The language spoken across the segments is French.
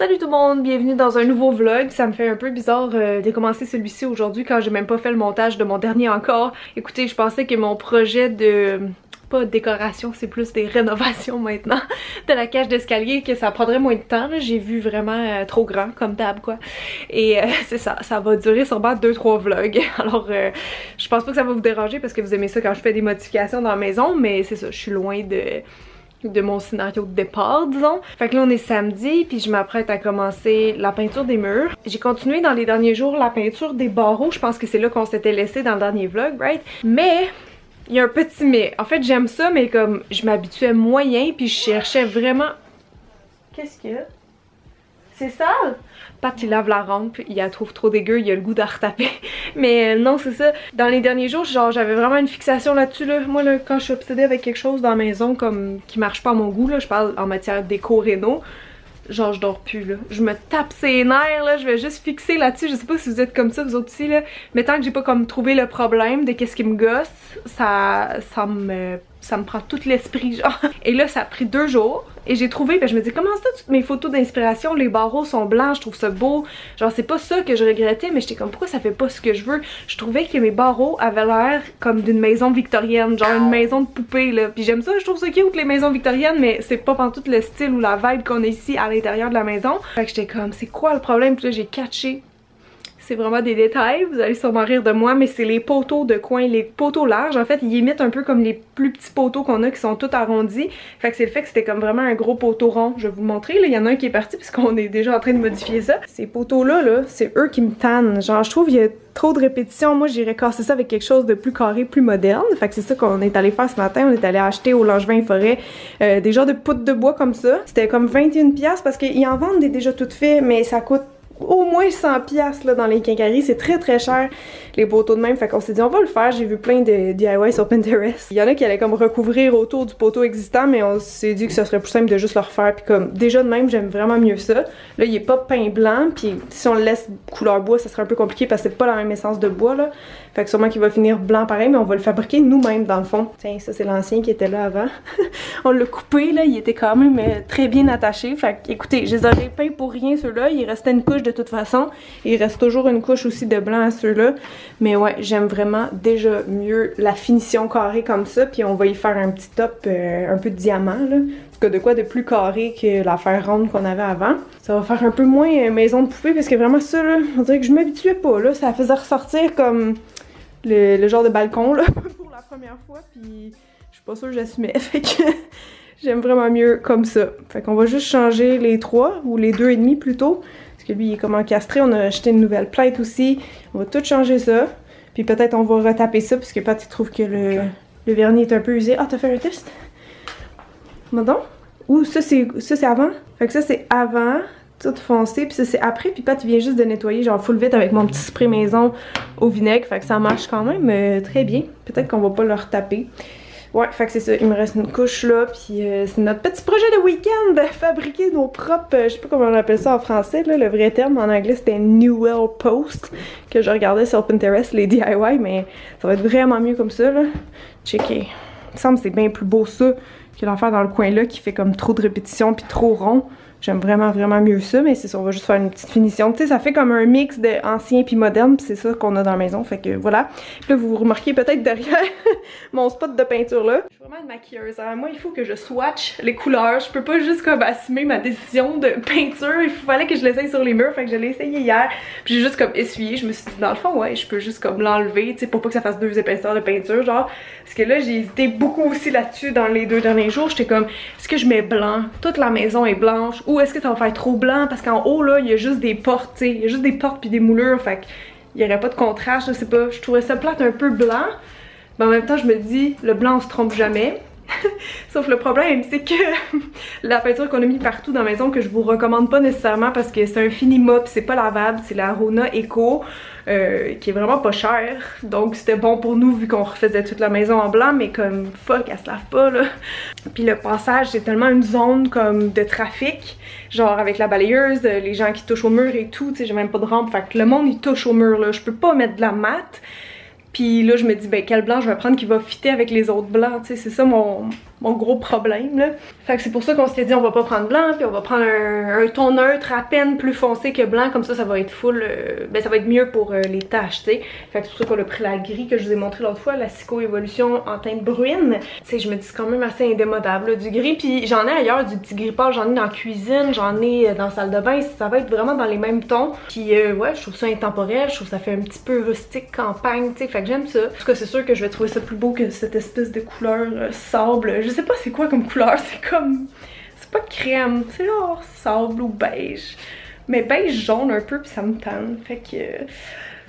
Salut tout le monde, bienvenue dans un nouveau vlog. Ça me fait un peu bizarre de commencer celui-ci aujourd'hui quand j'ai même pas fait le montage de mon dernier encore. Écoutez, je pensais que mon projet de... pas de décoration, c'est plus des rénovations maintenant de la cage d'escalier, que ça prendrait moins de temps. J'ai vu vraiment trop grand comme d'hab quoi. Et c'est ça, ça va durer sûrement 2-3 vlogs. Alors je pense pas que ça va vous déranger parce que vous aimez ça quand je fais des modifications dans la maison, mais c'est ça, je suis loin de mon scénario de départ, disons. Fait que là, on est samedi, puis je m'apprête à commencer la peinture des murs. J'ai continué dans les derniers jours la peinture des barreaux. Je pense que c'est là qu'on s'était laissé dans le dernier vlog, right? Mais il y a un petit mais. En fait, j'aime ça, mais comme je m'habituais moyen, puis je cherchais vraiment... Qu'est-ce qu'il y a? C'est sale? Pat, il lave la rampe, il la trouve trop dégueu, il a le goût de la retaper. Mais non, c'est ça. Dans les derniers jours, genre, j'avais vraiment une fixation là-dessus, là. Moi, là, quand je suis obsédée avec quelque chose dans la maison, comme qui marche pas à mon goût, là, je parle en matière déco-réno, genre, je dors plus, là. Je me tape ses nerfs, là, je vais juste fixer là-dessus. Je sais pas si vous êtes comme ça, vous autres aussi, là. Mais tant que j'ai pas, comme, trouvé le problème de qu'est-ce qui me gosse, ça me prend tout l'esprit, genre. Et là, ça a pris 2 jours. Et j'ai trouvé, ben je me dis, comment ça, toutes mes photos d'inspiration, les barreaux sont blancs, je trouve ça beau. Genre, c'est pas ça que je regrettais, mais j'étais comme, pourquoi ça fait pas ce que je veux? Je trouvais que mes barreaux avaient l'air comme d'une maison victorienne, genre une maison de poupée, là. Puis j'aime ça, je trouve ça cute, les maisons victoriennes, mais c'est pas pantoute le style ou la vibe qu'on a ici à l'intérieur de la maison. Fait que j'étais comme, c'est quoi le problème? Puis là, j'ai catché. C'est vraiment des détails, vous allez sûrement rire de moi, mais c'est les poteaux de coin, les poteaux larges. En fait, ils imitent un peu comme les plus petits poteaux qu'on a qui sont tous arrondis. Fait que c'est le fait que c'était comme vraiment un gros poteau rond. Je vais vous montrer, là, il y en a un qui est parti puisqu'on est déjà en train de modifier ça. Ces poteaux-là, là, c'est eux qui me tannent. Genre, je trouve qu'il y a trop de répétitions. Moi, j'irais casser ça avec quelque chose de plus carré, plus moderne. Fait que c'est ça qu'on est allé faire ce matin. On est allé acheter au Langevin Forêt des genres de poutres de bois comme ça. C'était comme 21$ parce qu'ils en vendent des déjà toutes faits, mais ça coûte au moins 100$ là dans les quincailleries, c'est très cher les poteaux de même, fait qu'on s'est dit on va le faire. J'ai vu plein de DIY sur Pinterest. Il y en a qui allaient comme recouvrir autour du poteau existant, mais on s'est dit que ce serait plus simple de juste le refaire, puis comme déjà de même j'aime vraiment mieux ça. Là il est pas peint blanc, puis si on le laisse couleur bois ça serait un peu compliqué parce que c'est pas la même essence de bois là, fait que sûrement qu'il va finir blanc pareil, mais on va le fabriquer nous-mêmes dans le fond. Tiens, ça c'est l'ancien qui était là avant. On l'a coupé là, il était quand même très bien attaché, fait que écoutez, je les aurais peints pour rien ceux-là, il restait une couche de toute façon, et il reste toujours une couche aussi de blanc à ceux-là. Mais ouais, j'aime vraiment déjà mieux la finition carrée comme ça, puis on va y faire un petit top un peu de diamant là. En tout cas de quoi de plus carré que l'affaire ronde qu'on avait avant. Ça va faire un peu moins maison de poupée parce que vraiment ça là, on dirait que je m'habituais pas là, ça faisait ressortir comme le genre de balcon là pour la première fois, puis je suis pas sûre que j'assumais, fait que j'aime vraiment mieux comme ça. Fait qu'on va juste changer les 3 ou les 2,5 plutôt. Parce que lui il est comme encastré, on a acheté une nouvelle plainte aussi. On va tout changer ça. Puis peut-être on va retaper ça parce que Pat il trouve que le vernis est un peu usé. Ah, t'as fait un test? Pardon? Ou ça c'est avant? Fait que ça c'est avant, tout foncé, puis ça c'est après, puis Pat il vient juste de nettoyer genre full vite avec mon petit spray maison au vinaigre. Fait que ça marche quand même très bien. Peut-être qu'on va pas le retaper. Ouais, fait que c'est ça, il me reste une couche là, puis c'est notre petit projet de week-end de fabriquer nos propres, je sais pas comment on appelle ça en français, là, le vrai terme en anglais c'était Newell Post, que je regardais sur Pinterest, les DIY, mais ça va être vraiment mieux comme ça, là. Checker. Il me semble que c'est bien plus beau ça que l'affaire dans le coin là qui fait comme trop de répétitions puis trop rond. J'aime vraiment mieux ça, mais c'est ça, on va juste faire une petite finition. Tu sais, ça fait comme un mix de ancien puis moderne, puis c'est ça qu'on a dans la maison, fait que voilà. Puis là, vous remarquez peut-être derrière mon spot de peinture là. Je suis vraiment une maquilleuse, hein. Moi, il faut que je swatch les couleurs. Je peux pas juste comme assumer ma décision de peinture. Il fallait que je l'essaye sur les murs, fait que je l'ai essayé hier. Puis j'ai juste comme essuyé, je me suis dit, dans le fond, ouais, je peux juste comme l'enlever, tu sais, pour pas que ça fasse 2 épaisseurs de peinture, genre. Parce que là, j'ai hésité beaucoup aussi là-dessus dans les 2 derniers jours. J'étais comme, est-ce que je mets blanc? Toute la maison est blanche. Ou est-ce que ça va faire trop blanc? Parce qu'en haut, là, il y a juste des portes, tu sais. Il y a juste des portes puis des moulures, fait qu'il y aurait pas de contraste, je sais pas. Je trouvais ça plate un peu blanc. Mais en même temps, je me dis, le blanc, on se trompe jamais. Sauf le problème, c'est que la peinture qu'on a mis partout dans la maison, que je vous recommande pas nécessairement parce que c'est un Finima pis c'est pas lavable, c'est la Rona Eco, qui est vraiment pas cher. Donc c'était bon pour nous vu qu'on refaisait toute la maison en blanc, mais comme fuck, elle se lave pas là. Puis le passage, c'est tellement une zone comme de trafic, genre avec la balayeuse, les gens qui touchent au mur et tout, tu sais, j'ai même pas de rampe, fait que le monde il touche au mur là, je peux pas mettre de la mat. Puis là, je me dis, ben quel blanc je vais prendre qui va fitter avec les autres blancs, tu sais, c'est ça mon gros problème là. Fait que c'est pour ça qu'on s'était dit on va pas prendre blanc, puis on va prendre un ton neutre à peine plus foncé que blanc, comme ça ça va être full, ben ça va être mieux pour les taches, tu sais. Fait que c'est pour ça qu'on a pris la gris que je vous ai montré l'autre fois, la Cico Evolution en teinte bruine. Tu sais, je me dis c'est quand même assez indémodable là, du gris, puis j'en ai ailleurs du petit gris pâle, j'en ai dans la cuisine, j'en ai dans la salle de bain, ça va être vraiment dans les mêmes tons. Puis ouais, je trouve ça intemporel, je trouve que ça fait un petit peu rustique, campagne, tu sais, fait que j'aime ça. En tout cas, c'est sûr que je vais trouver ça plus beau que cette espèce de couleur sable. Je sais pas c'est quoi comme couleur, c'est comme... c'est pas crème, c'est genre sable ou beige. Mais beige jaune un peu, puis ça me tente. Fait que...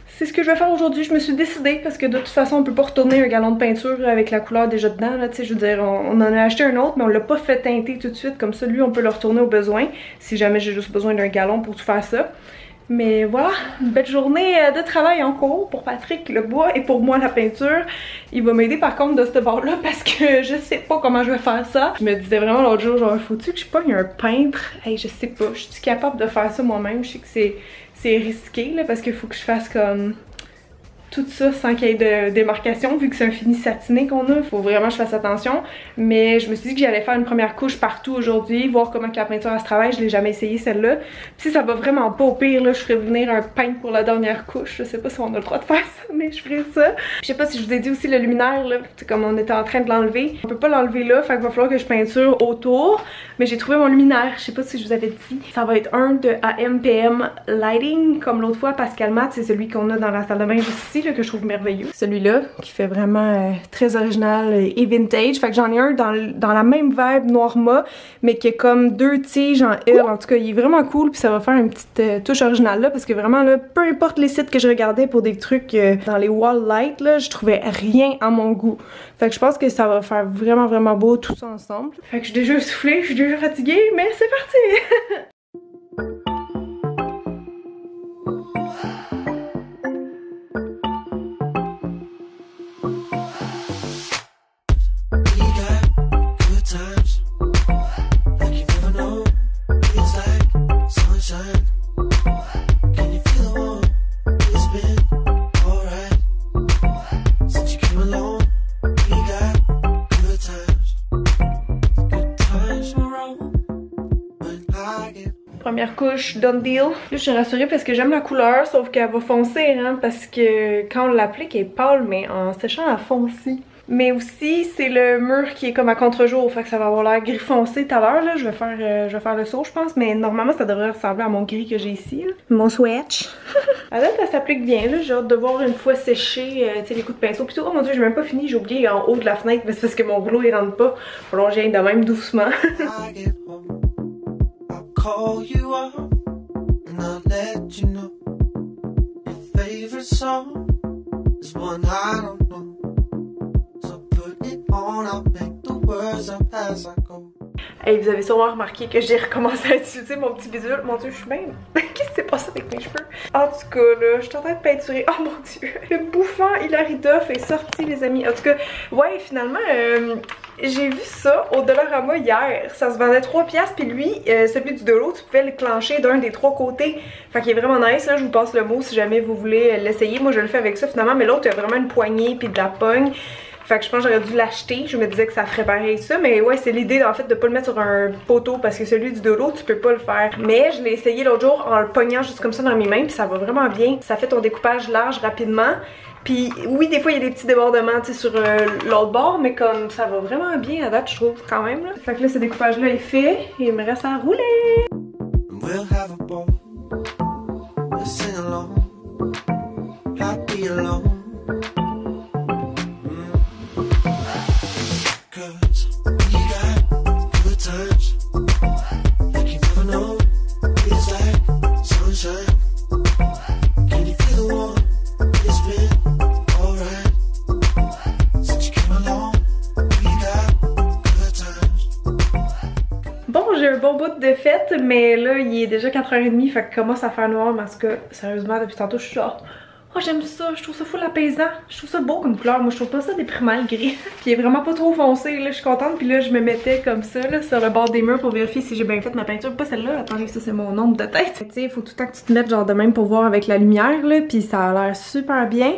c'est ce que je vais faire aujourd'hui, je me suis décidée parce que de toute façon on peut pas retourner un gallon de peinture avec la couleur déjà dedans là, tu sais, je veux dire on en a acheté un autre mais on l'a pas fait teinter tout de suite, comme ça lui on peut le retourner au besoin si jamais j'ai juste besoin d'un gallon pour tout faire ça. Mais voilà, une belle journée de travail en cours pour Patrick le bois et pour moi la peinture. Il va m'aider par contre de ce bord là parce que je sais pas comment je vais faire ça. Je me disais vraiment l'autre jour genre faut-tu que je pogne un peintre? Hey, je sais pas, je suis capable de faire ça moi-même, je sais que c'est risqué là parce qu'il faut que je fasse comme tout ça sans qu'il y ait de démarcation vu que c'est un fini satiné qu'on a, faut vraiment que je fasse attention. Mais je me suis dit que j'allais faire une première couche partout aujourd'hui, voir comment la peinture elle se travaille, je l'ai jamais essayé celle-là. Puis si ça va vraiment pas, au pire là, je ferai venir un peintre pour la dernière couche, je sais pas si on a le droit de faire ça, mais je ferai ça. Je sais pas si je vous ai dit aussi le luminaire là, c'est comme on était en train de l'enlever, on peut pas l'enlever là, fait qu'il va falloir que je peinture autour. Mais j'ai trouvé mon luminaire, je sais pas si je vous avais dit, ça va être un de AMPM Lighting, comme l'autre fois Pascal Mat, c'est celui qu'on a dans la salle de bain juste ici, là, que je trouve merveilleux. Celui-là, qui fait vraiment très original et vintage. Fait que j'en ai un dans la même vibe noir mat, mais qui est comme deux tiges en L. En tout cas, il est vraiment cool, puis ça va faire une petite touche originale là, parce que vraiment là, peu importe les sites que je regardais pour des trucs dans les wall lights, là, je trouvais rien à mon goût. Fait que je pense que ça va faire vraiment vraiment beau tout ça ensemble. Fait que je suis déjà essoufflée, je suis déjà fatiguée, mais c'est parti! Première couche, done deal. Là, je suis rassurée parce que j'aime la couleur, sauf qu'elle va foncer, hein, parce que quand on l'applique, elle est pâle, mais en séchant, elle fonce. Mais aussi, c'est le mur qui est comme à contre-jour, fait que ça va avoir l'air gris foncé tout à l'heure, là. Je vais faire le saut, je pense, mais normalement, ça devrait ressembler à mon gris que j'ai ici, là. Mon swatch. À date, elle s'applique bien, là. J'ai hâte de voir une fois séché, tu sais, les coups de pinceau. Puis tout, oh mon dieu, j'ai même pas fini, j'ai oublié en haut de la fenêtre, mais c'est parce que mon rouleau, il rentre pas. Faut que j'aille de même doucement. Call you up and I'll let you know your favorite song is one I don't know. So put it on, I'll make the words up as I go. Hey, vous avez sûrement remarqué que j'ai recommencé à utiliser mon petit bidule. Mon dieu, je suis même... Qu'est-ce qui s'est passé avec mes cheveux? En tout cas, là, je suis en train de peinturer. Oh mon dieu! Le bouffant Hilary Duff est sorti, les amis. En tout cas, ouais, finalement, j'ai vu ça au Dollarama hier. Ça se vendait 3$, puis lui, celui du de l'autre, tu pouvais le clencher d'un des trois côtés. Fait qu'il est vraiment nice, là. Je vous passe le mot si jamais vous voulez l'essayer. Moi, je le fais avec ça, finalement. Mais l'autre, il a vraiment une poignée, puis de la pogne. Fait que je pense que j'aurais dû l'acheter. Je me disais que ça ferait pareil ça. Mais ouais, c'est l'idée en fait de pas le mettre sur un poteau parce que celui du dolo, tu peux pas le faire. Mais je l'ai essayé l'autre jour en le pognant juste comme ça dans mes mains. Puis ça va vraiment bien. Ça fait ton découpage large rapidement. Puis oui, des fois il y a des petits débordements tu sais, sur l'autre bord. Mais comme ça va vraiment bien à date, je trouve quand même. Là. Fait que là, ce découpage-là est fait. Et il me reste à rouler. We'll have a ball. We'll sing along. Happy alone. De fête, mais là il est déjà 4h30, fait que commence à faire noir parce que sérieusement depuis tantôt je suis genre oh j'aime ça, je trouve ça full apaisant, je trouve ça beau comme couleur, moi je trouve pas ça déprimant le gris. Puis il est vraiment pas trop foncé, là je suis contente, puis là je me mettais comme ça là sur le bord des murs pour vérifier si j'ai bien fait ma peinture, pas celle-là, attendez ça c'est mon ombre de tête. Tu sais il faut tout le temps que tu te mettes genre de même pour voir avec la lumière là, puis ça a l'air super bien.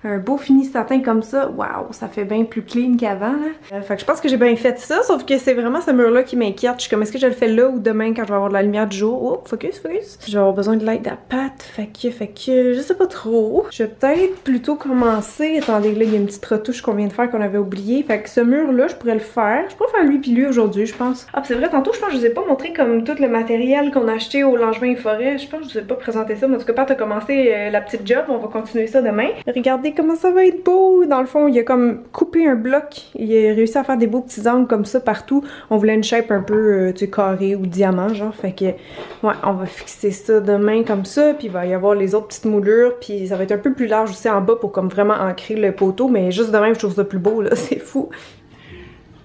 un beau fini satin comme ça. Waouh, ça fait bien plus clean qu'avant là. Fait que je pense que j'ai bien fait ça, sauf que c'est vraiment ce mur là qui m'inquiète. Je suis comme, est-ce que je le fais là ou demain quand je vais avoir de la lumière du jour? Oh, focus. Je vais avoir besoin de l'aide à Pat, fait que je sais pas trop. Je vais peut-être plutôt commencer. Attendez, là il y a une petite retouche qu'on vient de faire qu'on avait oublié. Fait que ce mur là, je pourrais le faire. Je pourrais faire lui puis lui aujourd'hui, je pense. Ah, c'est vrai, tantôt je pense que je vous ai pas montré comme tout le matériel qu'on a acheté au Langevin et Forêt. Je pense que je vous ai pas présenté ça, mais en tout cas, Pat a commencé la petite job. On va continuer ça demain. Regardez comment ça va être beau. Dans le fond, il a comme coupé un bloc. Il a réussi à faire des beaux petits angles comme ça partout. On voulait une shape un peu tu sais, carré ou diamant, genre. Fait que, ouais, on va fixer ça demain comme ça. Puis il va y avoir les autres petites moulures. Puis ça va être un peu plus large aussi en bas pour comme vraiment ancrer le poteau. Mais juste de même, je trouve ça plus beau, là. C'est fou.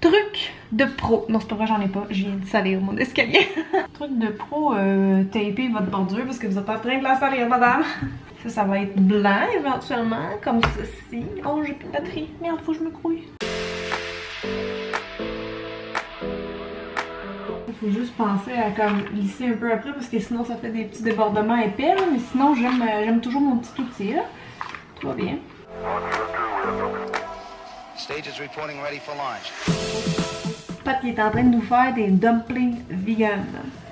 Truc de pro. Non, c'est pas vrai, j'en ai pas. Je viens de salir mon escalier. Truc de pro, taper votre bordure parce que vous êtes en train de la salir, madame. Ça va être blanc éventuellement, comme ceci. Oh, j'ai plus de batterie. Merde, faut que je me grouille. Faut juste penser à comme lisser un peu après parce que sinon ça fait des petits débordements épais. Là. Mais sinon, j'aime toujours mon petit outil là. Tout va bien. Pat qui est en train de nous faire des dumplings vegan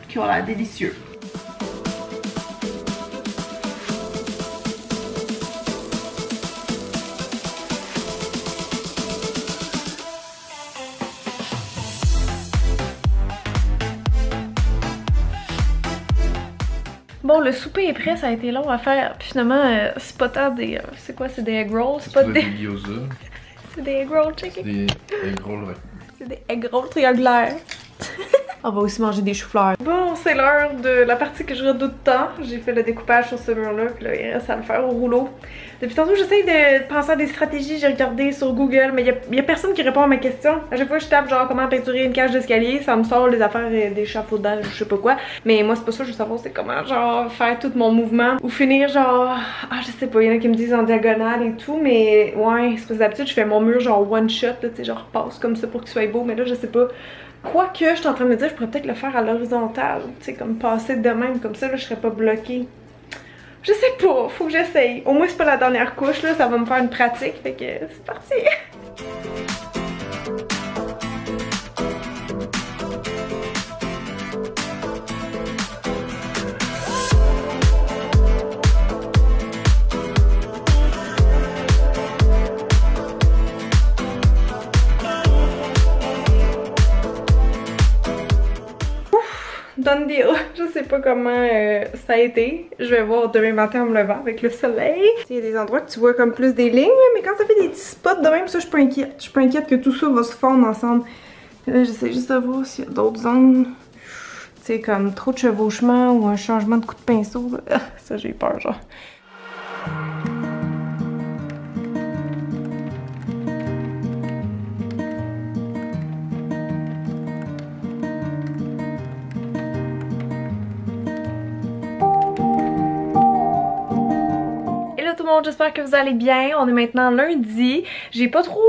qui ont l'air délicieux. Bon, le souper est prêt, ça a été long à faire. Puis finalement, c'est pas tant des... c'est quoi? C'est des egg rolls? C'est pas des... gyoza. C'est des egg rolls chicken. C'est des egg rolls, ouais. C'est des egg rolls triangulaires. On va aussi manger des choux-fleurs. Bon, c'est l'heure de la partie que je redoute tant. J'ai fait le découpage sur ce mur-là, puis là, il reste à le faire au rouleau. Depuis tantôt, j'essaye de penser à des stratégies. J'ai regardé sur Google, mais il y a personne qui répond à ma question. À chaque fois que je tape genre comment peinturer une cage d'escalier, ça me sort les affaires d'échafaudage, je sais pas quoi. Mais moi, c'est pas ça, je veux savoir c'est comment genre faire tout mon mouvement ou finir genre... Ah, je sais pas, il y en a qui me disent en diagonale et tout, mais ouais, c'est parce que d'habitude, je fais mon mur genre one shot, là, tu sais, genre passe comme ça pour qu'il soit beau, mais là, je sais pas. Quoique, je suis en train de me dire, je pourrais peut-être le faire à l'horizontale, tu sais, comme passer de même, comme ça, là, je serais pas bloquée. Je sais pas, faut que j'essaye. Au moins, c'est pas la dernière couche, là, ça va me faire une pratique, fait que c'est parti! Done deal. Je sais pas comment ça a été. Je vais voir demain matin en me levant avec le soleil. Il y a des endroits que tu vois comme plus des lignes, mais quand ça fait des petits spots de même, ça je suis pas inquiète. Je suis pas inquiète que tout ça va se fondre ensemble. J'essaie juste de voir s'il y a d'autres zones. Tu sais, comme trop de chevauchement ou un changement de coup de pinceau. Là. Ça j'ai peur genre. Tout le monde, j'espère que vous allez bien. On est maintenant lundi. J'ai pas trop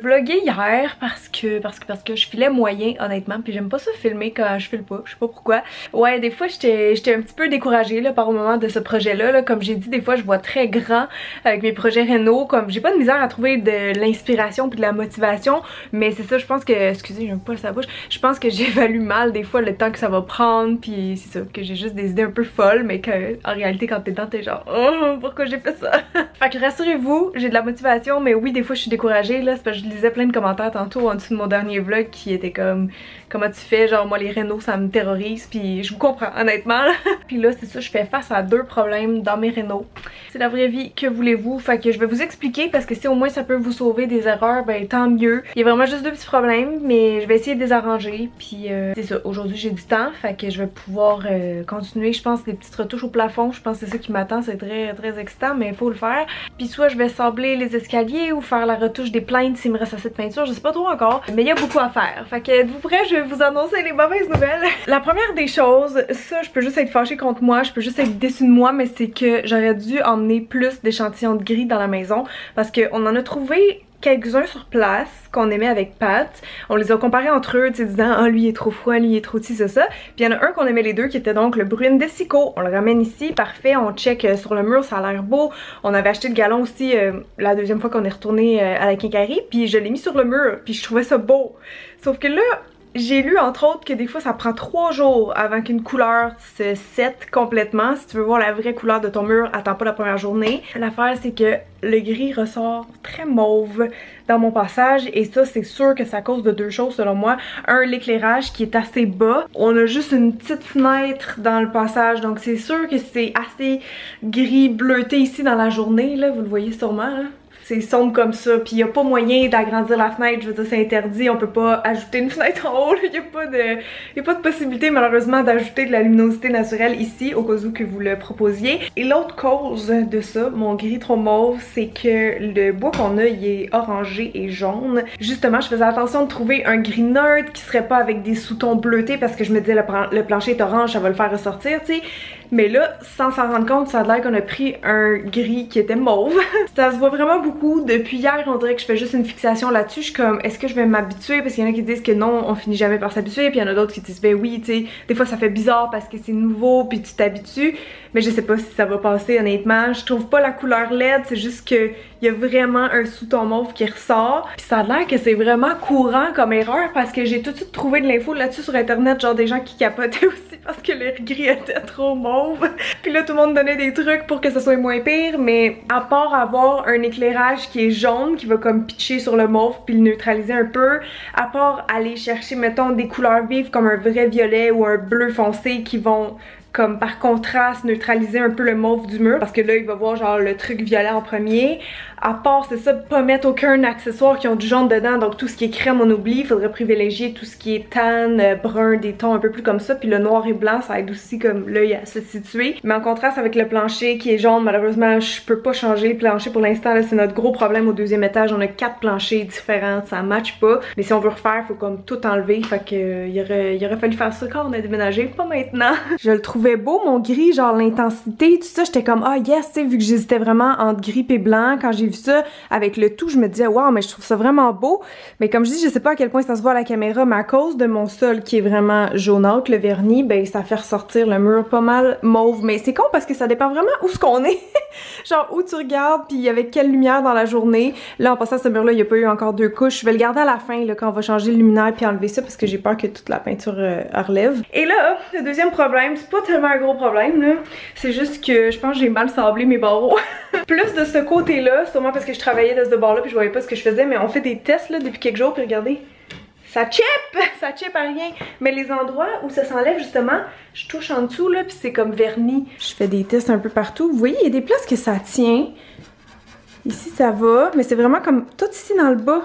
vlogué hier parce que je filais moyen honnêtement, puis j'aime pas ça filmer quand je file pas, je sais pas pourquoi. Ouais, des fois j'étais un petit peu découragée là, par le moment de ce projet-là. Là. Comme j'ai dit, des fois je vois très grand avec mes projets réno, comme j'ai pas de misère à trouver de l'inspiration puis de la motivation, mais c'est ça, je pense que, excusez, j'ai un poil sur la bouche, je pense que j'évalue mal des fois le temps que ça va prendre, puis c'est ça, que j'ai juste des idées un peu folles, mais que en réalité quand t'es dedans t'es genre oh pourquoi j'ai fait ça. Fait que rassurez-vous, j'ai de la motivation, mais oui, des fois je suis découragée là, c'est parce que je lisais plein de commentaires tantôt en dessous de mon dernier vlog qui était comme comment tu fais, genre moi les rénaux ça me terrorise, puis je vous comprends honnêtement là. Puis là c'est ça, je fais face à deux problèmes dans mes rénaux. C'est la vraie vie, que voulez-vous? Fait que je vais vous expliquer parce que si au moins ça peut vous sauver des erreurs, ben tant mieux. Il y a vraiment juste deux petits problèmes, mais je vais essayer de les arranger, puis c'est ça, aujourd'hui j'ai du temps, fait que je vais pouvoir continuer, je pense, des petites retouches au plafond, je pense que c'est ça qui m'attend, c'est très très excitant, mais il faut le faire. Puis soit je vais sabler les escaliers ou faire la retouche des plaintes s'il me reste assez de peinture, je sais pas trop encore, mais il y a beaucoup à faire. Fait que êtes-vous prêts? Je vais vous annoncer les mauvaises nouvelles. La première des choses, ça je peux juste être fâchée contre moi, je peux juste être déçue de moi, mais c'est que j'aurais dû emmener plus d'échantillons de gris dans la maison parce qu'on en a trouvé quelques-uns sur place qu'on aimait avec Pat. On les a comparés entre eux, tu sais, disant ah lui il est trop froid, lui il est trop ci, ça. Puis il y en a un qu'on aimait les deux qui était donc le Bruin Desico. On le ramène ici, parfait, on check sur le mur, ça a l'air beau. On avait acheté le galon aussi la deuxième fois qu'on est retourné à la quincaillerie, puis je l'ai mis sur le mur, puis je trouvais ça beau. Sauf que là, j'ai lu entre autres que des fois ça prend 3 jours avant qu'une couleur se sette complètement. Si tu veux voir la vraie couleur de ton mur, attends pas la première journée. L'affaire c'est que le gris ressort très mauve dans mon passage et ça c'est sûr que c'est à cause de 2 choses selon moi. Un, l'éclairage qui est assez bas. On a juste une petite fenêtre dans le passage donc c'est sûr que c'est assez gris bleuté ici dans la journée là, vous le voyez sûrement là. C'est sombre comme ça, puis il n'y a pas moyen d'agrandir la fenêtre, je veux dire c'est interdit, on peut pas ajouter une fenêtre en haut, il n'y a pas de possibilité malheureusement d'ajouter de la luminosité naturelle ici, au cas où que vous le proposiez. Et l'autre cause de ça, mon gris trop mauve, c'est que le bois qu'on a, il est orangé et jaune. Justement, je faisais attention de trouver un gris neutre qui serait pas avec des sous-tons bleutés parce que je me disais le plancher est orange, ça va le faire ressortir, tu sais. Mais là, sans s'en rendre compte, ça a l'air qu'on a pris un gris qui était mauve. Ça se voit vraiment beaucoup. Depuis hier, on dirait que je fais juste une fixation là-dessus. Je suis comme, est-ce que je vais m'habituer? Parce qu'il y en a qui disent que non, on finit jamais par s'habituer. Puis il y en a d'autres qui disent, ben oui, tu sais, des fois ça fait bizarre parce que c'est nouveau puis tu t'habitues. Mais je sais pas si ça va passer honnêtement. Je trouve pas la couleur LED, c'est juste que il y a vraiment un sous-ton mauve qui ressort. Puis ça a l'air que c'est vraiment courant comme erreur parce que j'ai tout de suite trouvé de l'info là-dessus sur internet, genre des gens qui capotaient aussi parce que le gris était trop mauve. Puis là tout le monde donnait des trucs pour que ça soit moins pire, mais à part avoir un éclairage qui est jaune, qui va comme pitcher sur le mauve puis le neutraliser un peu, à part aller chercher mettons des couleurs vives comme un vrai violet ou un bleu foncé qui vont comme par contraste neutraliser un peu le mauve du mur parce que là il va voir genre le truc violet en premier. À part c'est ça, pas mettre aucun accessoire qui ont du jaune dedans, donc tout ce qui est crème on oublie, il faudrait privilégier tout ce qui est tan, brun, des tons un peu plus comme ça, puis le noir et blanc ça aide aussi comme l'œil à se situer. Mais en contraste avec le plancher qui est jaune, malheureusement je peux pas changer le plancher pour l'instant, là c'est notre gros problème au deuxième étage, on a 4 planchers différents, ça matche pas. Mais si on veut refaire, faut comme tout enlever, fait que il aurait fallu faire ça quand on a déménagé, pas maintenant. Je le trouvais beau mon gris, genre l'intensité, tout ça, j'étais comme ah yes, tu sais, vu que j'hésitais vraiment entre gris et blanc, quand j'ai vu ça avec le tout, je me disais waouh, mais je trouve ça vraiment beau. Mais comme je dis, je sais pas à quel point ça se voit à la caméra, mais à cause de mon sol qui est vraiment jaunâtre, le vernis, ben ça fait ressortir le mur pas mal mauve. Mais c'est con parce que ça dépend vraiment où ce qu'on est. Genre où tu regardes puis avec quelle lumière dans la journée. Là en passant ce mur là, il y a pas eu encore 2 couches. Je vais le garder à la fin là quand on va changer le luminaire puis enlever ça parce que j'ai peur que toute la peinture relève. Et là, le deuxième problème, c'est pas tellement un gros problème là, c'est juste que je pense que j'ai mal sablé mes barreaux. Plus de ce côté-là, sûrement parce que je travaillais de ce bord-là puis je voyais pas ce que je faisais, mais on fait des tests là depuis quelques jours puis regardez, ça chip à rien. Mais les endroits où ça s'enlève justement, je touche en dessous là puis c'est comme verni. Je fais des tests un peu partout. Vous voyez, il y a des places que ça tient. Ici ça va, mais c'est vraiment comme tout ici dans le bas.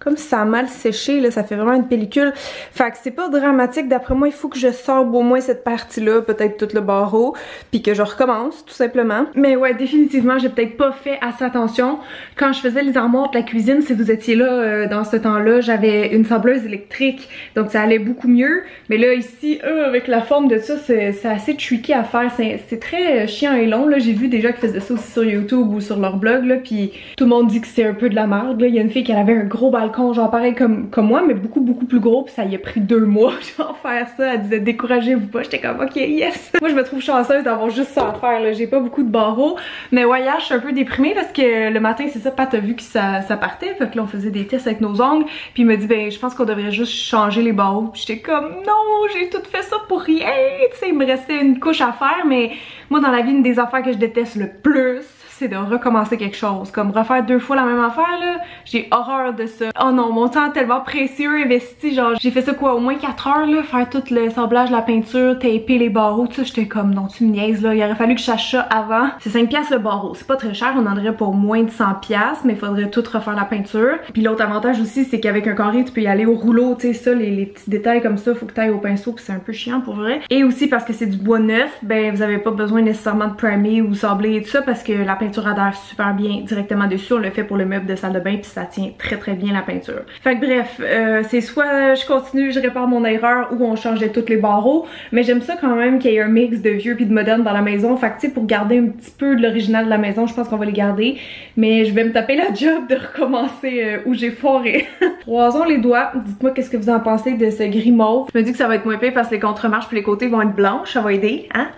Comme si ça a mal séché, là, ça fait vraiment une pellicule. Fait que c'est pas dramatique. D'après moi, il faut que je sorbe au moins cette partie-là, peut-être tout le barreau, puis que je recommence, tout simplement. Mais ouais, définitivement, j'ai peut-être pas fait assez attention. Quand je faisais les armoires de la cuisine, si vous étiez là dans ce temps-là, j'avais une sableuse électrique, donc ça allait beaucoup mieux. Mais là, ici, avec la forme de ça, c'est assez tricky à faire. C'est très chiant et long, là. J'ai vu des gens qui faisaient ça aussi sur YouTube ou sur leur blog, là, puis tout le monde dit que c'est un peu de la merde, là. Il y a une fille qui avait un gros balcon, genre pareil comme moi, mais beaucoup plus gros, puis ça y a pris 2 mois, genre faire ça. Elle disait découragez-vous pas, j'étais comme ok yes. Moi je me trouve chanceuse d'avoir juste ça à faire, là, j'ai pas beaucoup de barreaux, mais ouais hier je suis un peu déprimée parce que le matin c'est ça, Pat a vu que ça partait, fait que là on faisait des tests avec nos ongles, puis il m'a dit ben je pense qu'on devrait juste changer les barreaux, puis j'étais comme non j'ai tout fait ça pour rien, tu sais il me restait une couche à faire, mais moi dans la vie une des affaires que je déteste le plus c'est de recommencer quelque chose, comme refaire 2 fois la même affaire là, j'ai horreur de ça. Oh non, mon temps tellement précieux investi, genre j'ai fait ça quoi, au moins 4 heures là, faire tout le sablage, la peinture, taper les barreaux, tout ça, j'étais comme non tu me niaises là, il aurait fallu que je sache ça avant. C'est 5$ le barreau, c'est pas très cher, on en aurait pour moins de 100$, mais il faudrait tout refaire la peinture. Puis l'autre avantage aussi c'est qu'avec un carré tu peux y aller au rouleau, tu sais ça, les petits détails comme ça, faut que tu ailles au pinceau puis c'est un peu chiant pour vrai. Et aussi parce que c'est du bois neuf, ben vous avez pas besoin nécessairement de primer ou sabler et tout ça parce que la peinture peinture adhère super bien directement dessus. On le fait pour le meuble de salle de bain puis ça tient très bien la peinture. Fait que bref, c'est soit je continue, je répare mon erreur ou on change de tous les barreaux. Mais j'aime ça quand même qu'il y ait un mix de vieux puis de moderne dans la maison. Fait que tu sais, pour garder un petit peu de l'original de la maison, je pense qu'on va les garder. Mais je vais me taper la job de recommencer où j'ai foiré. Croisons les doigts. Dites-moi qu'est-ce que vous en pensez de ce gris mauve. Je me dis que ça va être moins pire parce que les contremarches puis les côtés vont être blanches. Ça va aider, hein?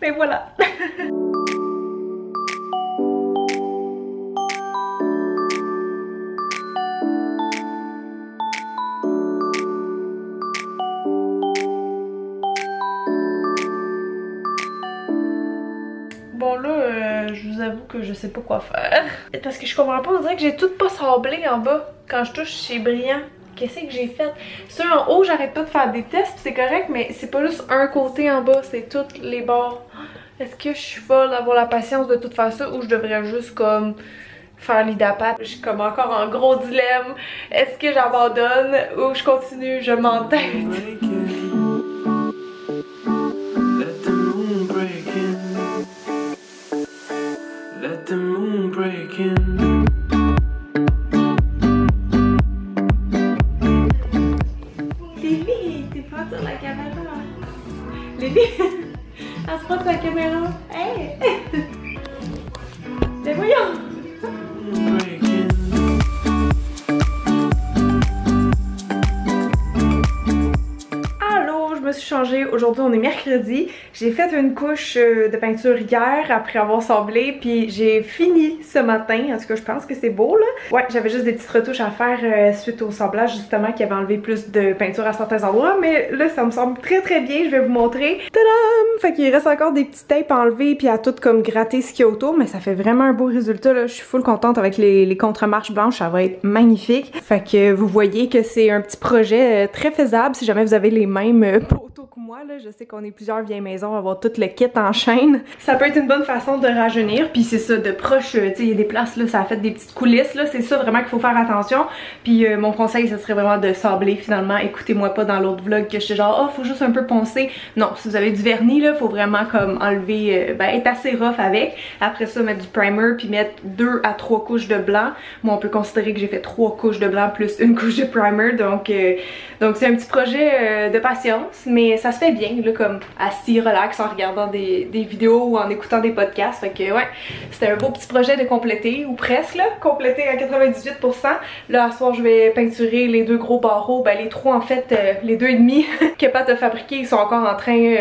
Mais voilà. Bon là, je vous avoue que je sais pas quoi faire. Parce que je comprends pas, on dirait que j'ai tout pas sablé en bas quand je touche chez Brillant. Qu'est-ce que j'ai fait? Ceux en haut, j'arrête pas de faire des tests, c'est correct, mais c'est pas juste un côté en bas, c'est tous les bords. Est-ce que je suis folle d'avoir la patience de tout faire ça ou je devrais juste comme faire l'idapate? Je suis comme encore en gros dilemme. Est-ce que j'abandonne ou je continue, je m'entête? Lily, t'es pas sur la caméra. Lily, elle se passe la caméra. Hey! Mais voyons! Allô, je me suis changée. Aujourd'hui, on est mercredi. J'ai fait une couche de peinture hier après avoir sablé, puis j'ai fini ce matin. En tout cas, je pense que c'est beau là. Ouais, j'avais juste des petites retouches à faire suite au sablage justement qui avait enlevé plus de peinture à certains endroits, mais là, ça me semble très bien. Je vais vous montrer. Tadam! Fait qu'il reste encore des petits tapes à enlever puis à tout comme gratter ce qu'il y a autour, mais ça fait vraiment un beau résultat là. Je suis full contente avec les contre-marches blanches, ça va être magnifique. Fait que vous voyez que c'est un petit projet très faisable si jamais vous avez les mêmes poteaux que moi là. Je sais qu'on est plusieurs vieilles maisons à avoir tout le kit en chaîne. Ça peut être une bonne façon de rajeunir, puis c'est ça, de proche, tu sais, il y a des places là, ça a fait des petites coulisses là, c'est ça vraiment qu'il faut faire attention. Puis mon conseil, ce serait vraiment de sabler finalement. Écoutez-moi pas dans l'autre vlog que j'étais genre, oh, faut juste un peu poncer. Non, si vous avez du vernis là, faut vraiment comme enlever, être assez rough avec. Après ça, mettre du primer, puis mettre 2 à 3 couches de blanc. Moi, on peut considérer que j'ai fait 3 couches de blanc plus une couche de primer, donc c'est un petit projet de patience, mais ça se fait bien, là, comme assis, relax, en regardant des vidéos ou en écoutant des podcasts. Fait que ouais, c'était un beau petit projet de compléter, ou presque là, compléter à 98%. Là, à ce soir, je vais peinturer les 2 gros barreaux, ben les 3 en fait, les 2 et demi que Pat a fabriqué, ils sont encore en train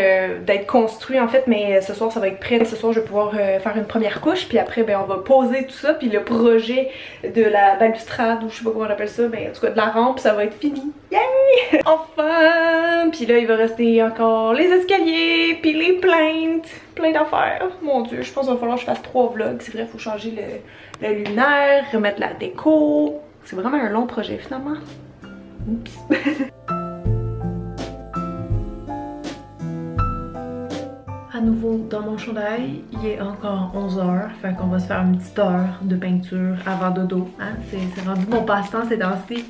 d'être construits en fait, mais ce soir ça va être prêt. Ce soir je vais pouvoir faire une première couche, puis après ben on va poser tout ça, puis le projet de la balustrade, ou je sais pas comment on appelle ça, mais en tout cas de la rampe, ça va être fini. Yay! Enfin! Puis là il va rester encore les escaliers, puis les plaintes, plein d'affaires. Mon dieu, je pense qu'il va falloir que je fasse 3 vlogs. C'est vrai, il faut changer le luminaire, remettre la déco. C'est vraiment un long projet finalement. Oups. À nouveau dans mon chandail, il est encore 11h, fait qu'on va se faire une petite heure de peinture avant dodo, hein? C'est rendu mon passe-temps ces temps-ci.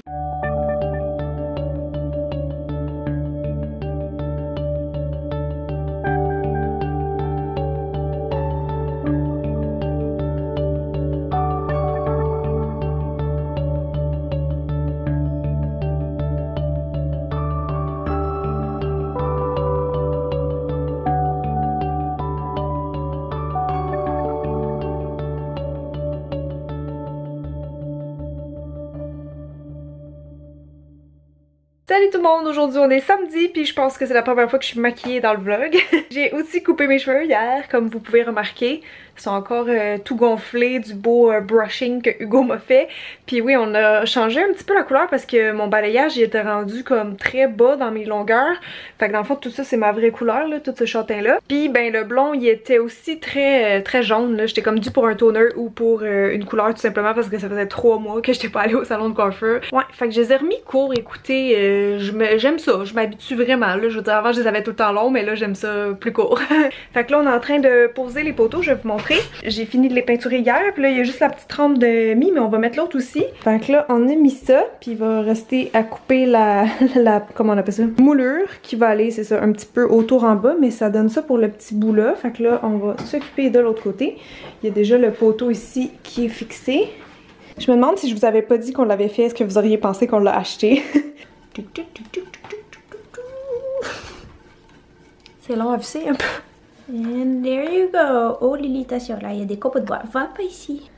Salut tout le monde, aujourd'hui on est samedi puis je pense que c'est la première fois que je suis maquillée dans le vlog. J'ai aussi coupé mes cheveux hier, comme vous pouvez remarquer. Ils sont encore tout gonflés du beau brushing que Hugo m'a fait. Puis oui, on a changé un petit peu la couleur parce que mon balayage il était rendu comme très bas dans mes longueurs. Fait que dans le fond tout ça c'est ma vraie couleur là, tout ce châtain là. Puis ben le blond il était aussi très jaune là. J'étais comme due pour un toner ou pour une couleur tout simplement parce que ça faisait 3 mois que j'étais pas allée au salon de coiffeur. Ouais, fait que je les ai remis court, écoutez, j'aime ça, je m'habitue vraiment. Là, je veux dire, avant je les avais tout le temps longs, mais là j'aime ça plus court. Fait que là on est en train de poser les poteaux, je vais vous montrer. J'ai fini de les peinturer hier, puis là il y a juste la petite rampe de mie, mais on va mettre l'autre aussi. Fait que là on a mis ça, puis il va rester à couper la comment on appelle ça? Moulure qui va aller, c'est ça, un petit peu autour en bas, mais ça donne ça pour le petit bout là. Fait que là on va s'occuper de l'autre côté. Il y a déjà le poteau ici qui est fixé. Je me demande si je vous avais pas dit qu'on l'avait fait, est-ce que vous auriez pensé qu'on l'a acheté? C'est long à visser un peu. And there you go. Oh Lily, attention, là il y a des copeaux de bois. Va pas ici.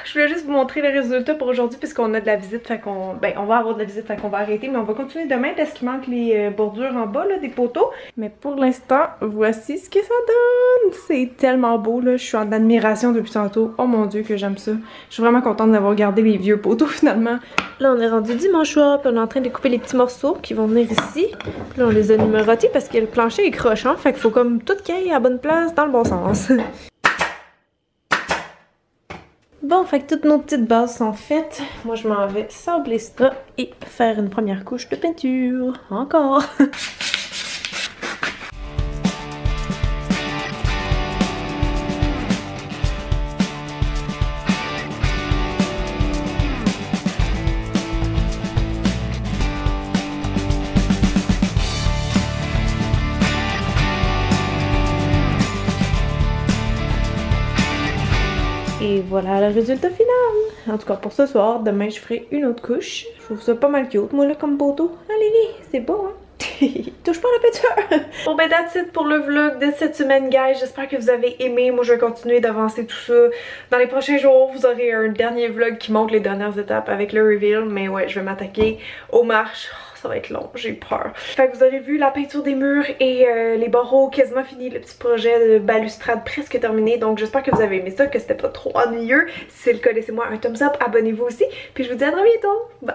Je voulais juste vous montrer les résultats pour aujourd'hui puisqu'on a de la visite, fait qu'on on va avoir de la visite, fait qu'on va arrêter, mais on va continuer demain parce qu'il manque les bordures en bas là, des poteaux. Mais pour l'instant, voici ce que ça donne. C'est tellement beau là, je suis en admiration depuis tantôt. Oh mon dieu que j'aime ça. Je suis vraiment contente d'avoir gardé les vieux poteaux finalement. Là on est rendu dimanche soir, puis on est en train de couper les petits morceaux qui vont venir ici. Puis là on les a numérotés parce que le plancher est crochant, fait qu'il faut comme tout cailler à la bonne place dans le bon sens. Bon, fait que toutes nos petites bases sont faites. Moi, je m'en vais sabler ça et faire une première couche de peinture. Encore! Et voilà le résultat final. En tout cas pour ce soir, demain je ferai une autre couche. Je trouve ça pas mal cute moi là comme poteau. Allez, c'est beau hein. Touche pas à la peinture. Bon ben that's it pour le vlog de cette semaine guys. J'espère que vous avez aimé. Moi je vais continuer d'avancer tout ça. Dans les prochains jours vous aurez un dernier vlog qui montre les dernières étapes avec le reveal. Mais ouais, je vais m'attaquer aux marches. Ça va être long, j'ai peur. Fait que vous aurez vu la peinture des murs et les barreaux quasiment fini, le petit projet de balustrade presque terminé. Donc j'espère que vous avez aimé ça, que c'était pas trop ennuyeux. Si c'est le cas, laissez-moi un thumbs up, abonnez-vous aussi. Puis je vous dis à très bientôt. Bye!